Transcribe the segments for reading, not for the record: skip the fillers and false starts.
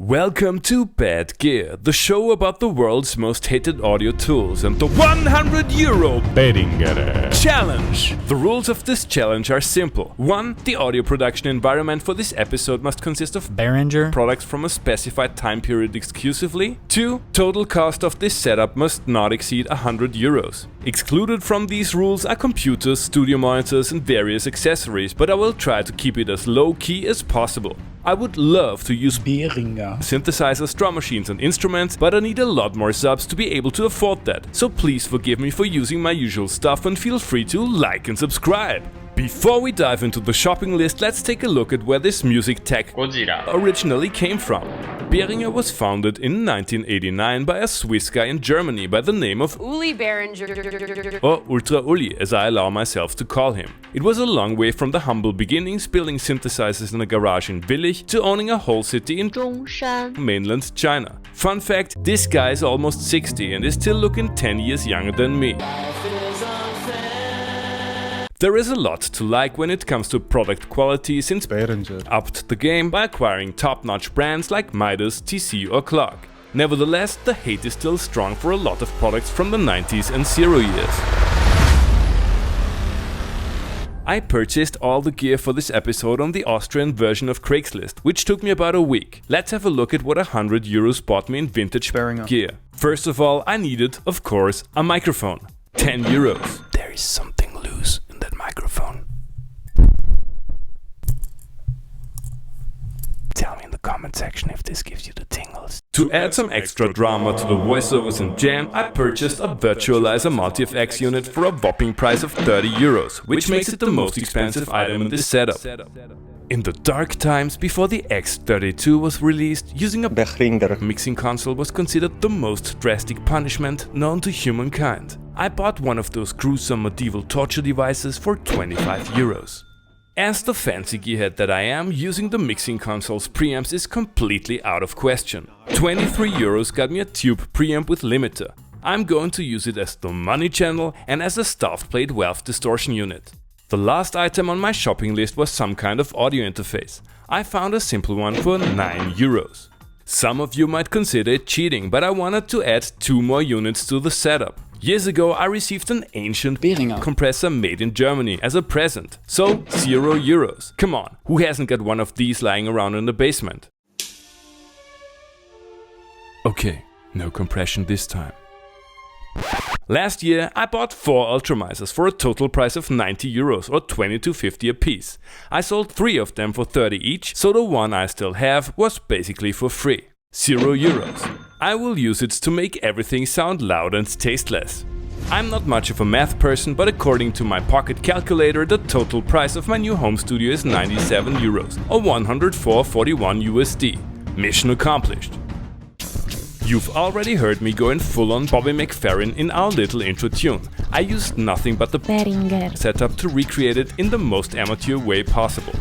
Welcome to Bad Gear, the show about the world's most hated audio tools and the 100 Euro Behringer challenge. The rules of this challenge are simple. 1. The audio production environment for this episode must consist of Behringer products from a specified time period exclusively. 2. Total cost of this setup must not exceed 100 euros. Excluded from these rules are computers, studio monitors and various accessories, but I will try to keep it as low-key as possible. I would love to use Behringer synthesizers, drum machines and instruments, but I need a lot more subs to be able to afford that. So please forgive me for using my usual stuff and feel free to like and subscribe. Before we dive into the shopping list, let's take a look at where this music tech originally came from. Behringer was founded in 1989 by a Swiss guy in Germany by the name of Uli Behringer, or Ultra Uli, as I allow myself to call him. It was a long way from the humble beginnings, building synthesizers in a garage in Willich, to owning a whole city in mainland China. Fun fact, this guy is almost 60 and is still looking 10 years younger than me. There is a lot to like when it comes to product quality, since Behringer upped the game by acquiring top-notch brands like Midas, TC or Clark. Nevertheless, the hate is still strong for a lot of products from the 90s and 0 years. I purchased all the gear for this episode on the Austrian version of Craigslist, which took me about a week. Let's have a look at what 100 euros bought me in vintage Behringer gear. First of all, I needed, of course, a microphone. 10 euros. There is something loose in that microphone. Tell me in the comment section if this gives you the tingles. To add some extra drama to the voiceovers and jam, I purchased a Virtualizer Multi-FX unit for a whopping price of 30 euros, which makes it the most expensive item in this setup. In the dark times before the X32 was released, using a Behringer mixing console was considered the most drastic punishment known to humankind. I bought one of those gruesome medieval torture devices for 25 euros. As the fancy gearhead that I am, using the mixing console's preamps is completely out of question. 23 euros got me a tube preamp with limiter. I'm going to use it as the money channel and as a stuffed plate valve distortion unit. The last item on my shopping list was some kind of audio interface. I found a simple one for 9 euros. Some of you might consider it cheating, but I wanted to add 2 more units to the setup. Years ago I received an ancient Behringer compressor made in Germany as a present. So 0 euros. Come on, who hasn't got one of these lying around in the basement? Okay, no compression this time. Last year I bought 4 ultramisers for a total price of 90 euros or 20 to 50 a piece. I sold 3 of them for 30 each, so the one I still have was basically for free. 0 euros. I will use it to make everything sound loud and tasteless. I'm not much of a math person, but according to my pocket calculator, the total price of my new home studio is 97 euros or 104.41 USD. Mission accomplished. You've already heard me going full-on Bobby McFerrin in our little intro tune. I used nothing but the Behringer setup to recreate it in the most amateur way possible.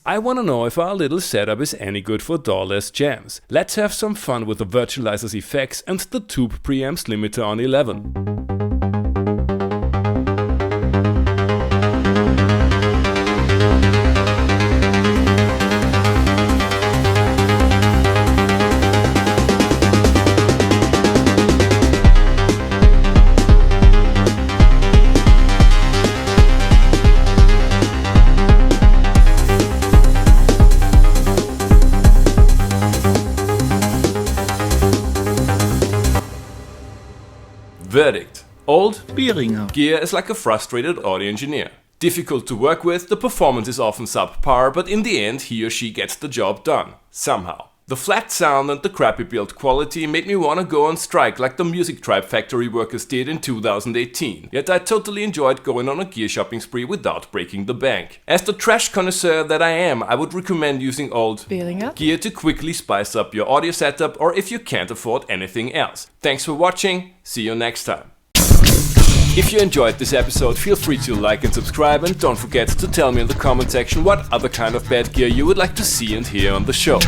I wanna know if our little setup is any good for DAW-less jams. Let's have some fun with the Virtualizer's effects and the tube preamps limiter on 11. Verdict. Old Behringer gear is like a frustrated audio engineer. Difficult to work with, the performance is often subpar, but in the end he or she gets the job done. Somehow. The flat sound and the crappy build quality made me wanna go on strike like the Music Tribe factory workers did in 2018. Yet I totally enjoyed going on a gear shopping spree without breaking the bank. As the trash connoisseur that I am, I would recommend using old Behringer gear to quickly spice up your audio setup, or if you can't afford anything else. Thanks for watching, see you next time. If you enjoyed this episode, feel free to like and subscribe, and don't forget to tell me in the comment section what other kind of bad gear you would like to see and hear on the show.